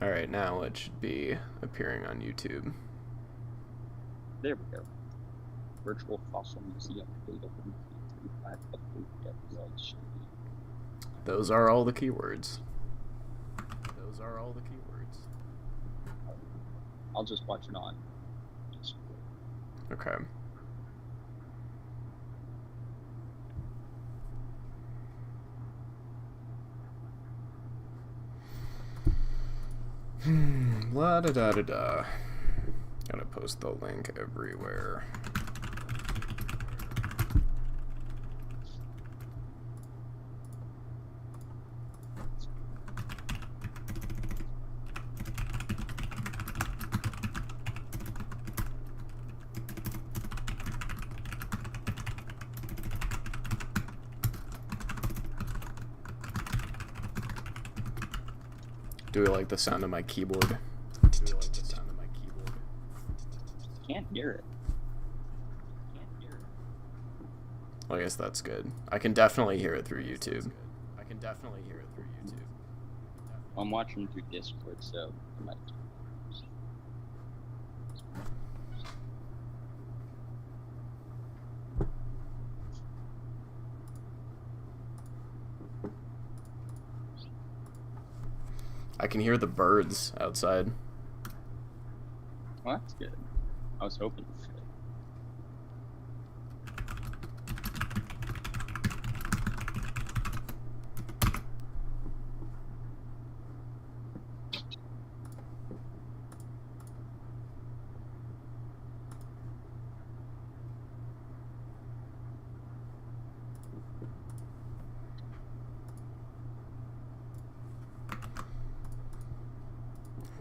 Alright, now it should be appearing on YouTube. There we go. Virtual Fossil Museum data from 35 results should be. Those are all the keywords. Those are all the keywords. I'll just watch it on Discord. Okay. La da da da da. Gotta post the link everywhere. Do we like the sound of my keyboard? Can't hear it. Well, I guess that's good. I can definitely hear it through YouTube. I'm watching through Discord, so I might. I can hear the birds outside. Well, that's good. I was hoping for it.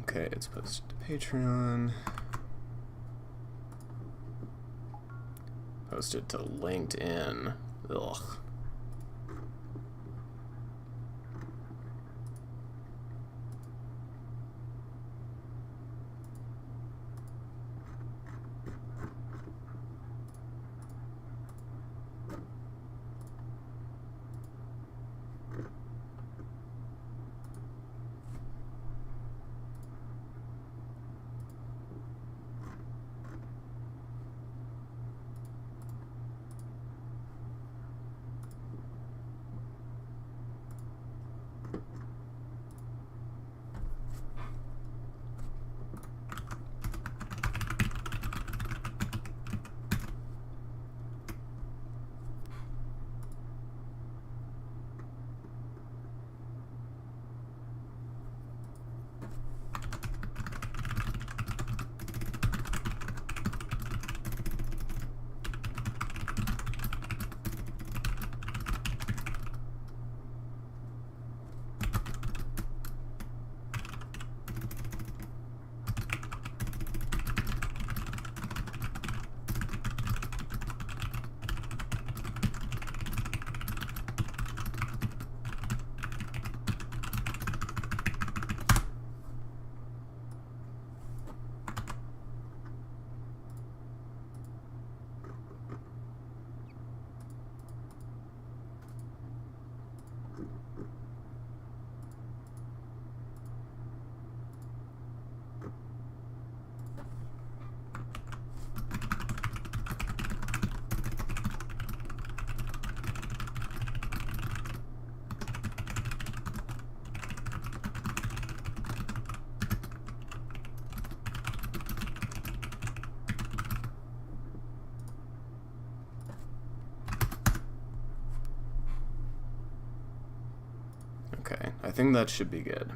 Okay, it's posted to Patreon. Posted to LinkedIn. Ugh. Okay, I think that should be good.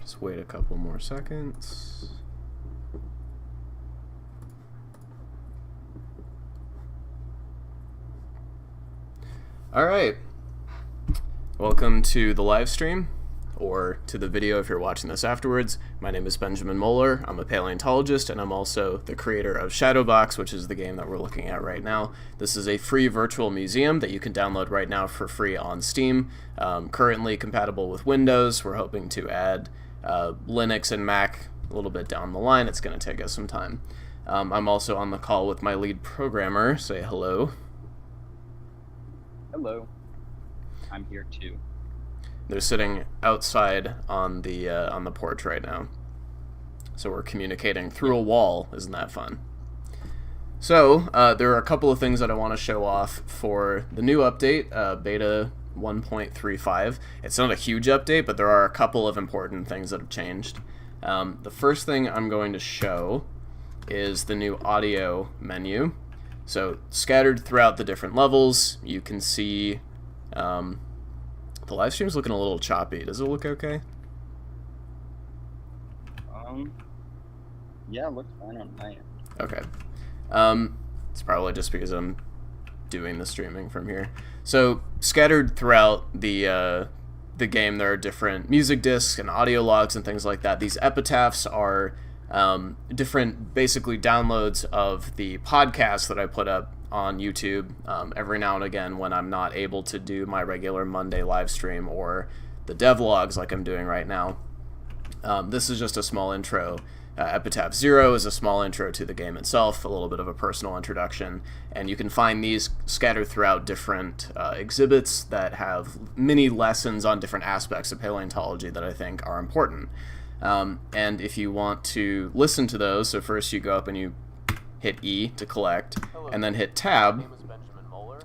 Just wait a couple more seconds. All right, welcome to the live stream, or to the video if you're watching this afterwards. My name is Benjamin Moeller. I'm a paleontologist, and I'm also the creator of SHADOWBOX, which is the game that we're looking at right now. This is a free virtual museum that you can download right now for free on Steam. Currently compatible with Windows. We're hoping to add Linux and Mac a little bit down the line. It's going to take us some time. I'm also on the call with my lead programmer. Say hello. Hello. I'm here too. They're sitting outside on the porch right now. So we're communicating through a wall. Isn't that fun? So there are a couple of things that I want to show off for the new update, beta 1.35. It's not a huge update, but there are a couple of important things that have changed. The first thing I'm going to show is the new audio menu. So scattered throughout the different levels, you can see the live stream's looking a little choppy. Does it look okay? Yeah, it looks fine on my end. Okay. It's probably just because I'm doing the streaming from here. So scattered throughout the game, there are different music discs and audio logs and things like that. These epitaphs are different, basically, downloads of the podcast that I put up on YouTube every now and again when I'm not able to do my regular Monday live stream or the devlogs like I'm doing right now. This is just a small intro. Epitaph 0 is a small intro to the game itself, a little bit of a personal introduction, and you can find these scattered throughout different exhibits that have mini lessons on different aspects of paleontology that I think are important. And if you want to listen to those, so first you go up and you hit E to collect, and then hit Tab,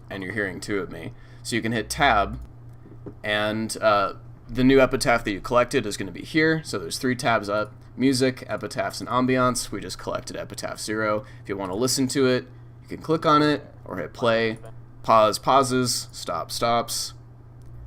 and you're hearing two of me. So you can hit Tab, and the new epitaph that you collected is going to be here, so there's 3 tabs up. Music, epitaphs, and ambiance. We just collected epitaph 0. If you want to listen to it, you can click on it or hit play. Pause, pauses. Stop, stops.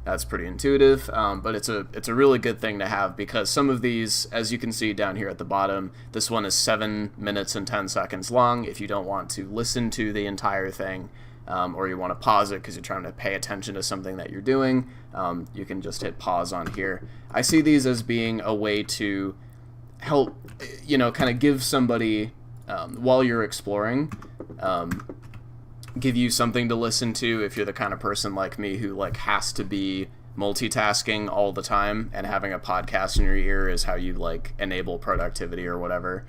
That's pretty intuitive, but it's a really good thing to have because some of these, as you can see down here at the bottom, this one is 7 minutes and 10 seconds long. If you don't want to listen to the entire thing, or you want to pause it because you're trying to pay attention to something that you're doing, you can just hit pause on here. I see these as being a way to help, kind of give somebody, while you're exploring, give you something to listen to if you're the kind of person like me who has to be multitasking all the time, and having a podcast in your ear is how you enable productivity or whatever.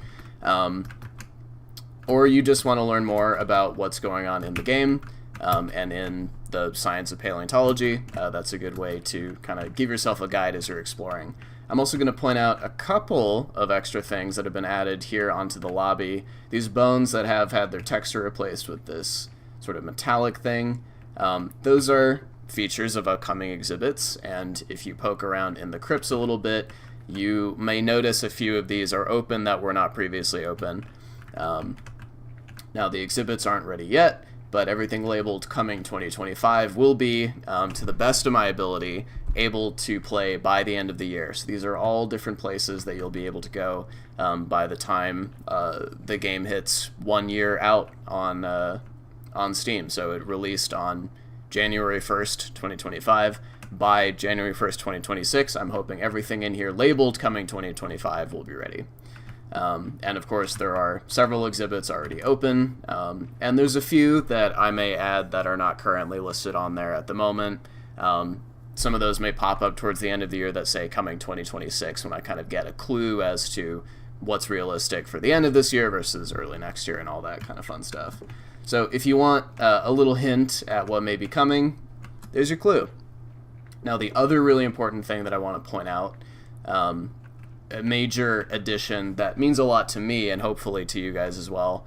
Or you just want to learn more about what's going on in the game and in the science of paleontology. That's a good way to kind of give yourself a guide as you're exploring. I'm also going to point out a couple of extra things that have been added here onto the lobby. These bones that have had their texture replaced with this sort of metallic thing. Those are features of upcoming exhibits, and if you poke around in the crypts a little bit, you may notice a few of these are open that were not previously open. Now the exhibits aren't ready yet, but everything labeled coming 2025 will be, to the best of my ability, able to play by the end of the year. So these are all different places that you'll be able to go by the time the game hits 1 year out on Steam. So it released on January 1st, 2025. By January 1st, 2026, I'm hoping everything in here labeled coming 2025 will be ready. And of course, there are several exhibits already open, and there's a few that I may add that are not currently listed on there at the moment. Some of those may pop up towards the end of the year that say coming 2026 when I kind of get a clue as to what's realistic for the end of this year versus early next year and all that kind of fun stuff. So if you want a little hint at what may be coming, there's your clue. Now the other really important thing that I want to point out, a major addition that means a lot to me and hopefully to you guys as well.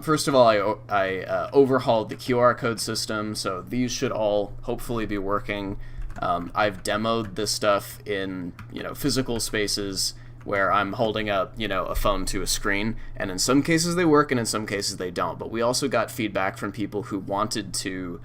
First of all, I overhauled the QR code system, so these should all hopefully be working. I've demoed this stuff in physical spaces where I'm holding up a phone to a screen, and in some cases they work and in some cases they don't. But we also got feedback from people who wanted to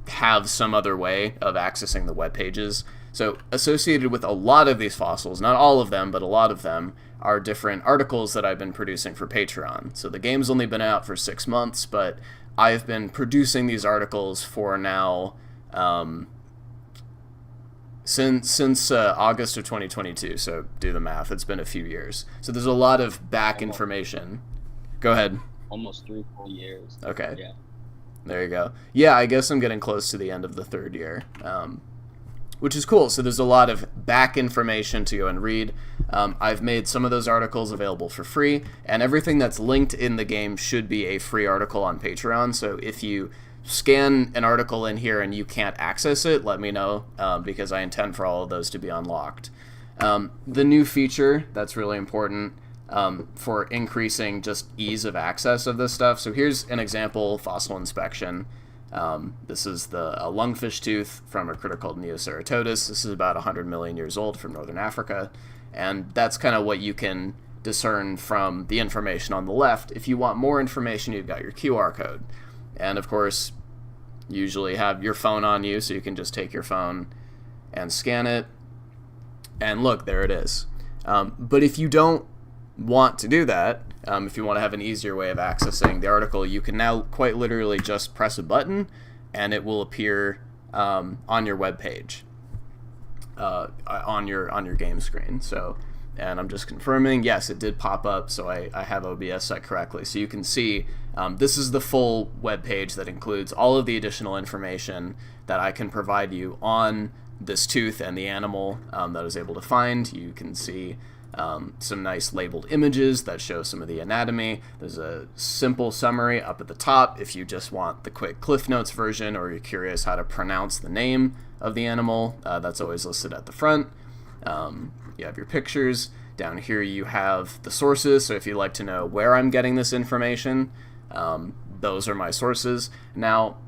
have some other way of accessing the web pages. So associated with a lot of these fossils, not all of them, but a lot of them, are different articles that I've been producing for Patreon. So the game's only been out for 6 months, but I've been producing these articles for now since August of 2022. So do the math. It's been a few years. So there's a lot of back information. Go ahead. Almost 3 full years. Okay. Yeah. There you go. Yeah, I guess I'm getting close to the end of the 3rd year. which is cool. So there's a lot of back information to go and read. I've made some of those articles available for free, and everything that's linked in the game should be a free article on Patreon. So if you scan an article in here and you can't access it, let me know, because I intend for all of those to be unlocked. The new feature that's really important for increasing just ease of access of this stuff. So here's an example fossil inspection. This is a lungfish tooth from a critter called Neoceratodus. This is about 100 million years old from northern Africa, and that's kind of what you can discern from the information on the left. If you want more information, you've got your QR code, and of course you usually have your phone on you, so you can just take your phone and scan it, and look, there it is. But if you don't want to do that, if you want to have an easier way of accessing the article, you can now quite literally just press a button and it will appear on your web page, on your game screen. So, and I'm just confirming, yes, it did pop up, so I have OBS set correctly. So you can see this is the full web page that includes all of the additional information that I can provide you on this tooth and the animal that I was able to find. You can see some nice labeled images that show some of the anatomy. There's a simple summary up at the top if you just want the quick Cliff Notes version, or you're curious how to pronounce the name of the animal. That's always listed at the front. You have your pictures. Down here you have the sources, so if you'd like to know where I'm getting this information, those are my sources. Now,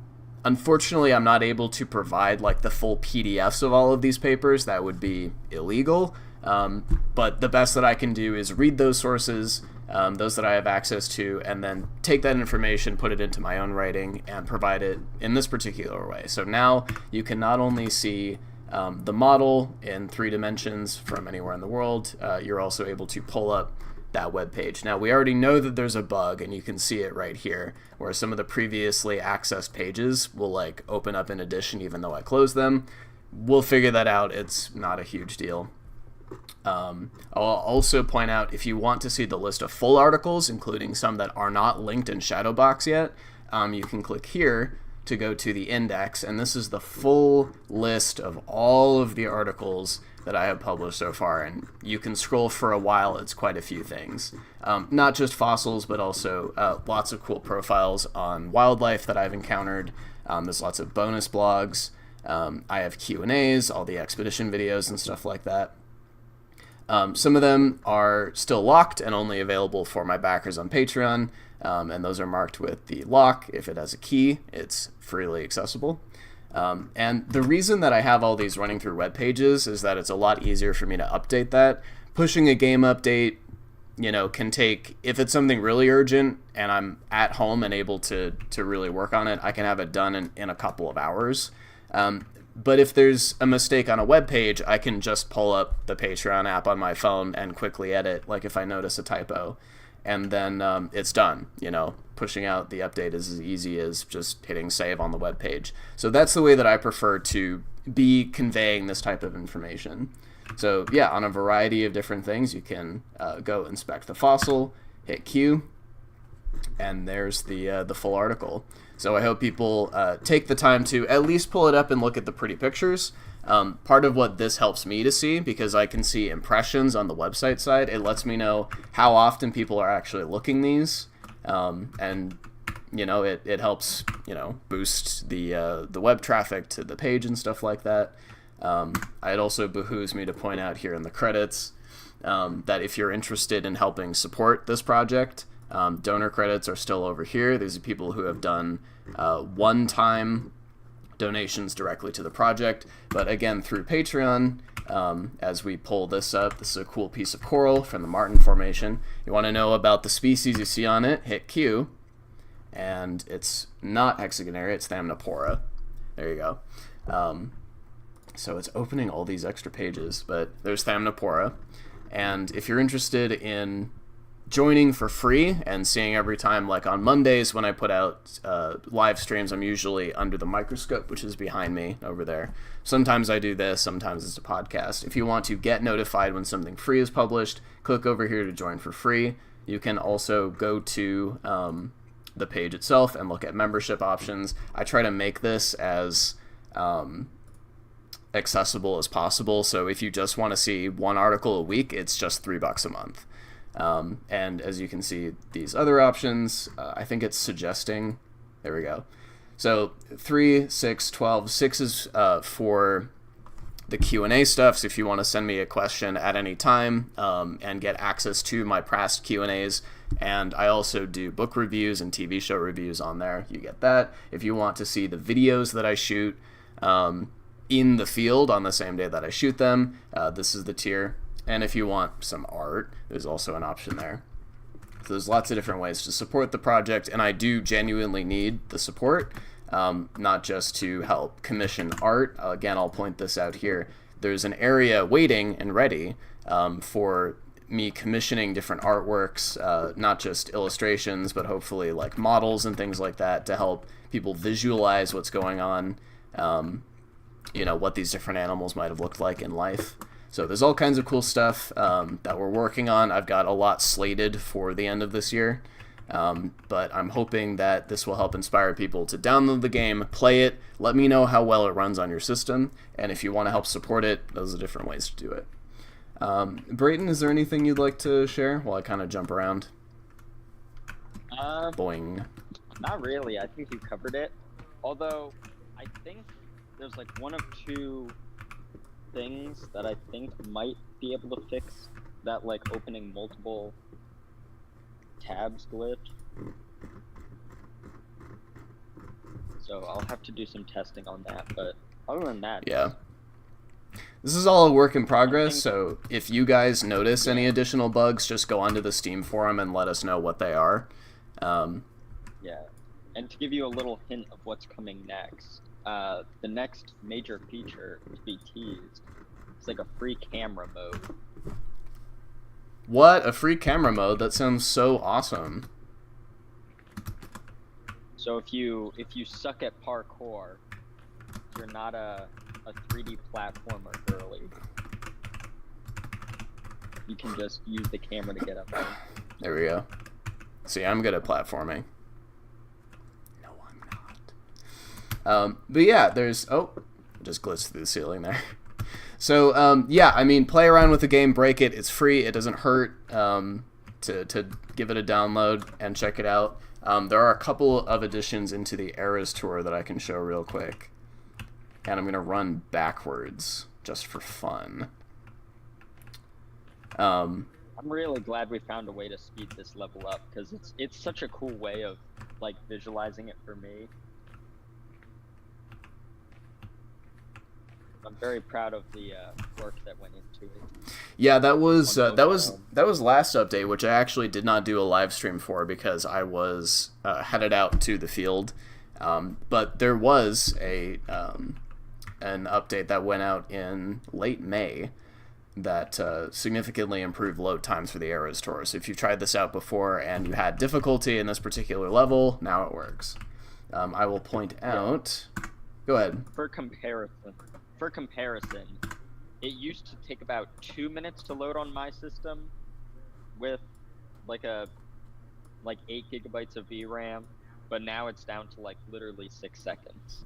unfortunately, I'm not able to provide like the full PDFs of all of these papers. That would be illegal. But the best that I can do is read those sources, those that I have access to, and then take that information, put it into my own writing, and provide it in this particular way. So now you can not only see the model in 3 dimensions from anywhere in the world, you're also able to pull up that web page. Now, we already know that there's a bug, and you can see it right here, where some of the previously accessed pages will like open up in addition even though I closed them. We'll figure that out. It's not a huge deal. I'll also point out, if you want to see the list of full articles, including some that are not linked in SHADOWBOX yet, you can click here to go to the index, and this is the full list of all of the articles that I have published so far, and you can scroll for a while. It's quite a few things, not just fossils, but also lots of cool profiles on wildlife that I've encountered. There's lots of bonus blogs. I have Q&As, all the expedition videos and stuff like that. Some of them are still locked and only available for my backers on Patreon, and those are marked with the lock. If it has a key, it's freely accessible. And the reason that I have all these running through web pages is that it's a lot easier for me to update that. Pushing a game update, can take, if it's something really urgent and I'm at home and able to really work on it, I can have it done in a couple of hours. But if there's a mistake on a web page, I can just pull up the Patreon app on my phone and quickly edit, like if I notice a typo, and then it's done. Pushing out the update is as easy as just hitting save on the web page. So that's the way that I prefer to be conveying this type of information. So yeah, on a variety of different things, you can go inspect the fossil, hit Q, and there's the full article. So I hope people take the time to at least pull it up and look at the pretty pictures. Part of what this helps me to see, because I can see impressions on the website side, it lets me know how often people are actually looking these, and it helps boost the web traffic to the page and stuff like that. It also behooves me to point out here in the credits that if you're interested in helping support this project, donor credits are still over here. These are people who have done one-time donations directly to the project, but again through Patreon. As we pull this up, this is a cool piece of coral from the Martin Formation. You want to know about the species you see on it, hit Q, and it's not hexagonary, it's Thamnopora. There you go. So it's opening all these extra pages, but there's Thamnopora, and if you're interested in joining for free and seeing every time, like on Mondays when I put out live streams, I'm usually under the microscope, which is behind me over there. Sometimes I do this, sometimes it's a podcast. If you want to get notified when something free is published, click over here to join for free. You can also go to the page itself and look at membership options. I try to make this as accessible as possible. So if you just want to see one article a week, it's just $3 a month. And as you can see, these other options, I think it's suggesting. There we go. So 3, 6, 12. 6 is for the Q&A stuff. So if you want to send me a question at any time and get access to my past Q&As, and I also do book reviews and TV show reviews on there, you get that. If you want to see the videos that I shoot in the field on the same day that I shoot them, this is the tier. And if you want some art, there's also an option there. So there's lots of different ways to support the project, and I do genuinely need the support, not just to help commission art. Again, I'll point this out here. There's an area waiting and ready for me commissioning different artworks, not just illustrations, but hopefully like models and things like that to help people visualize what's going on, what these different animals might have looked like in life. So there's all kinds of cool stuff that we're working on. I've got a lot slated for the end of this year, but I'm hoping that this will help inspire people to download the game, play it, let me know how well it runs on your system, and if you want to help support it, those are different ways to do it. Brayton, is there anything you'd like to share while I kind of jump around? Boing. Not really. I think you covered it. Although, I think there's like one of two things that I think might be able to fix that like opening multiple tabs glitch. So I'll have to do some testing on that, but other than that, yeah. This is all a work in progress, so if you guys notice any additional bugs, just go onto the Steam forum and let us know what they are. Yeah, and to give you a little hint of what's coming next, the next major feature to be teased, it's like a free camera mode. What? A free camera mode? That sounds so awesome. So if you suck at parkour, you're not a 3D platformer girly. You can just use the camera to get up there. There we go. See, I'm good at platforming. No, I'm not. But yeah, there's... Oh, just glitched through the ceiling there. So, yeah, I mean, play around with the game, break it. It's free. It doesn't hurt to give it a download and check it out. There are a couple of additions into the Eras Tour that I can show real quick. And I'm going to run backwards just for fun. I'm really glad we found a way to speed this level up, because it's such a cool way of like visualizing it for me. I'm very proud of the work that went into it. Yeah, that was last update, which I actually did not do a live stream for because I was headed out to the field. But there was an update that went out in late May that significantly improved load times for the Eras Tour. So if you tried this out before and you had difficulty in this particular level, now it works. I will point out... Go ahead. For comparison, it used to take about 2 minutes to load on my system with like 8 gigabytes of VRAM, but now it's down to like literally 6 seconds.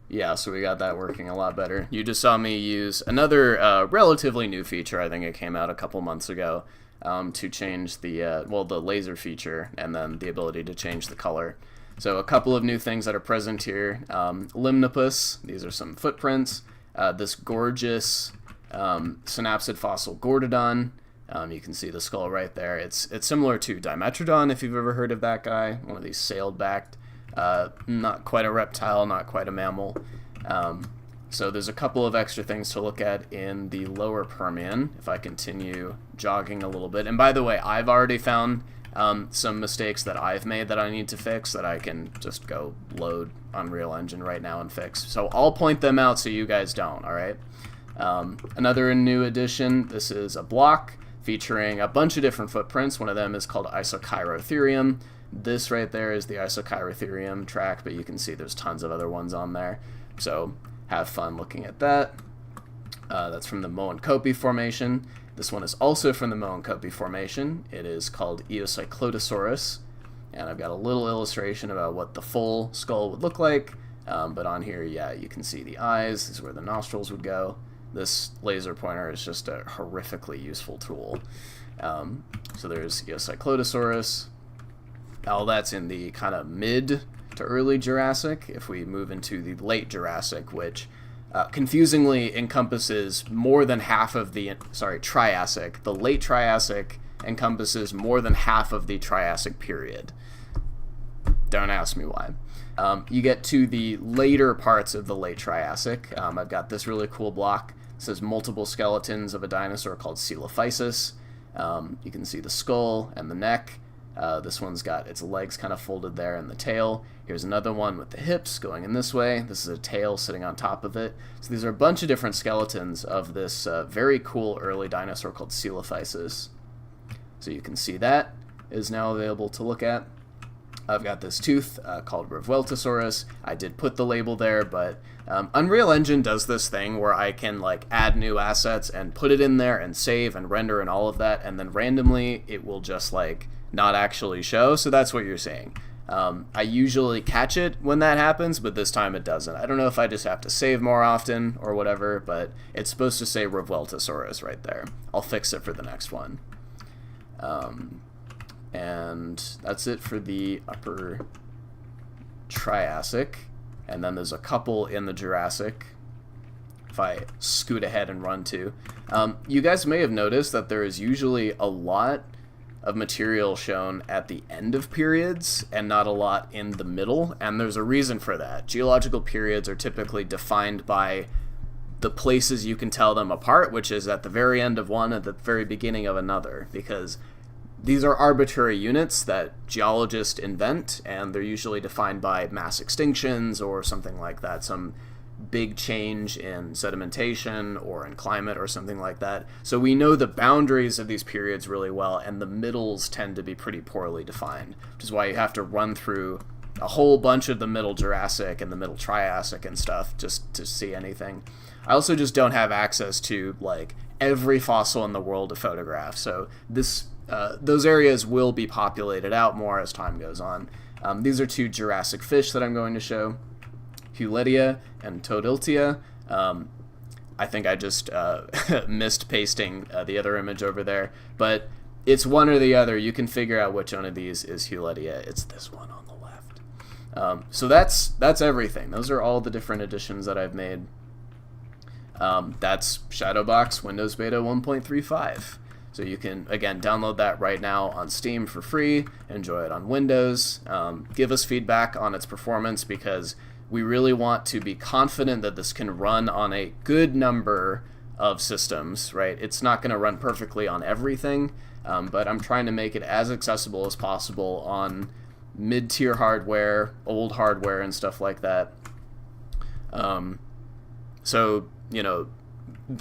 Yeah, so we got that working a lot better. You just saw me use another relatively new feature. I think it came out a couple months ago to change the laser feature and then the ability to change the color. So a couple of new things that are present here. Limnopus, these are some footprints. This gorgeous synapsid fossil Gordodon. You can see the skull right there. It's similar to Dimetrodon, if you've ever heard of that guy. One of these sailed-backed. Not quite a reptile, not quite a mammal. So there's a couple of extra things to look at in the lower Permian, if I continue jogging a little bit. And by the way, I've already found some mistakes that I've made that I need to fix that I can just go load Unreal Engine right now and fix. So I'll point them out so you guys don't, alright? Another new addition, this is a block featuring a bunch of different footprints. One of them is called Isochirotherium. This right there is the Isochirotherium track, but you can see there's tons of other ones on there. So have fun looking at that. That's from the Moenkopi Formation. This one is also from the Moenkopi Formation. It is called Eocyclotosaurus, and I've got a little illustration about what the full skull would look like. But on here, yeah, you can see the eyes. This is where the nostrils would go. This laser pointer is just a horrifically useful tool. So there's Cyclodosaurus. All that's in the kind of mid to early Jurassic. If we move into the late Jurassic, which confusingly encompasses more than half of the, Triassic. The late Triassic encompasses more than half of the Triassic period. Don't ask me why. You get to the later parts of the late Triassic. I've got this really cool block. It says multiple skeletons of a dinosaur called Coelophysis. You can see the skull and the neck. This one's got its legs kind of folded there and the tail. Here's another one with the hips going in this way. This is a tail sitting on top of it. So these are a bunch of different skeletons of this very cool early dinosaur called Coelophysis. So you can see that is now available to look at. I've got this tooth called Revueltosaurus. I did put the label there, but Unreal Engine does this thing where I can like add new assets and put it in there and save and render and all of that, and then randomly it will just like not actually show. So that's what you're saying. I usually catch it when that happens, but this time it doesn't. I don't know if I just have to save more often or whatever, but it's supposed to say Revueltosaurus right there. I'll fix it for the next one. And that's it for the upper Triassic. And then there's a couple in the Jurassic, if I scoot ahead and run to. You guys may have noticed that there is usually a lot of material shown at the end of periods and not a lot in the middle, and there's a reason for that. Geological periods are typically defined by the places you can tell them apart, which is at the very end of one, at the very beginning of another, because these are arbitrary units that geologists invent, and they're usually defined by mass extinctions or something like that, some big change in sedimentation or in climate or something like that. So we know the boundaries of these periods really well, and the middles tend to be pretty poorly defined, which is why you have to run through a whole bunch of the middle Jurassic and the middle Triassic and stuff just to see anything. I also just don't have access to like every fossil in the world to photograph, so those areas will be populated out more as time goes on. These are two Jurassic fish that I'm going to show, Huletia and Todiltia. I think I just missed pasting the other image over there, but it's one or the other. You can figure out which one of these is Huletia. It's this one on the left. So that's everything. Those are all the different additions that I've made. That's SHADOWBOX Windows Beta 1.35. So you can, again, download that right now on Steam for free, enjoy it on Windows, give us feedback on its performance, because we really want to be confident that this can run on a good number of systems, right? It's not going to run perfectly on everything, but I'm trying to make it as accessible as possible on mid-tier hardware, old hardware, and stuff like that. So,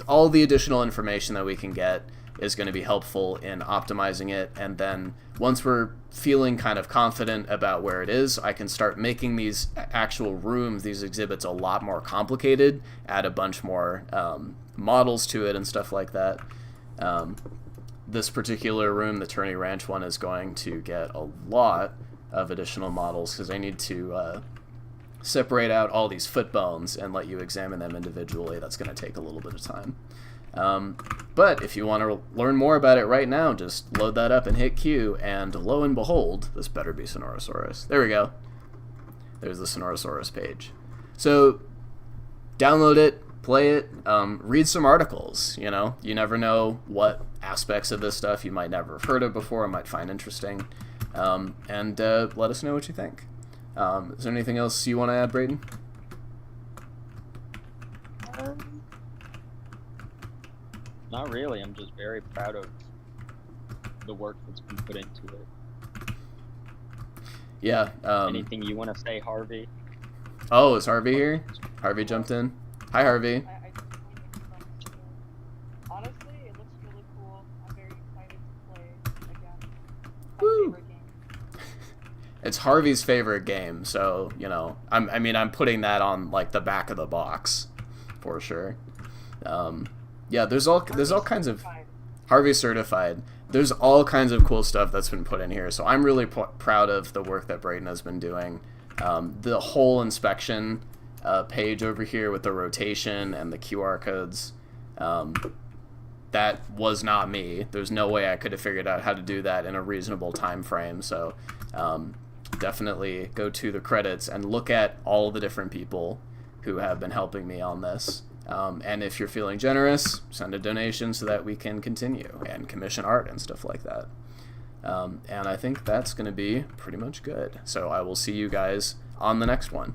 all the additional information that we can get is going to be helpful in optimizing it, and then once we're feeling kind of confident about where it is, I can start making these actual rooms, these exhibits, a lot more complicated, add a bunch more models to it and stuff like that. This particular room, the Turney Ranch one, is going to get a lot of additional models because I need to separate out all these foot bones and let you examine them individually. That's going to take a little bit of time. But if you want to learn more about it right now, just load that up and hit Q, and lo and behold, this better be Sonorosaurus. There we go. There's the Sonorosaurus page. So download it, play it, read some articles. You never know what aspects of this stuff you might never have heard of before, might find interesting, and let us know what you think. Is there anything else you want to add, Braden? Not really. I'm just very proud of the work that's been put into it. Yeah. Anything you want to say, Harvey? Oh, is Harvey here? Harvey jumped in. Hi, Harvey. Honestly, it looks really cool. I'm very excited to play again. My Woo! favorite game. It's Harvey's favorite game, so I'm putting that on like the back of the box, for sure. Yeah, there's all kinds of Harvey certified. There's all kinds of cool stuff that's been put in here, so I'm really proud of the work that Braden has been doing. The whole inspection page over here with the rotation and the QR codes. That was not me. There's no way I could have figured out how to do that in a reasonable time frame. So definitely go to the credits and look at all the different people who have been helping me on this. And if you're feeling generous, send a donation so that we can continue and commission art and stuff like that. And I think that's going to be pretty much good. So I will see you guys on the next one.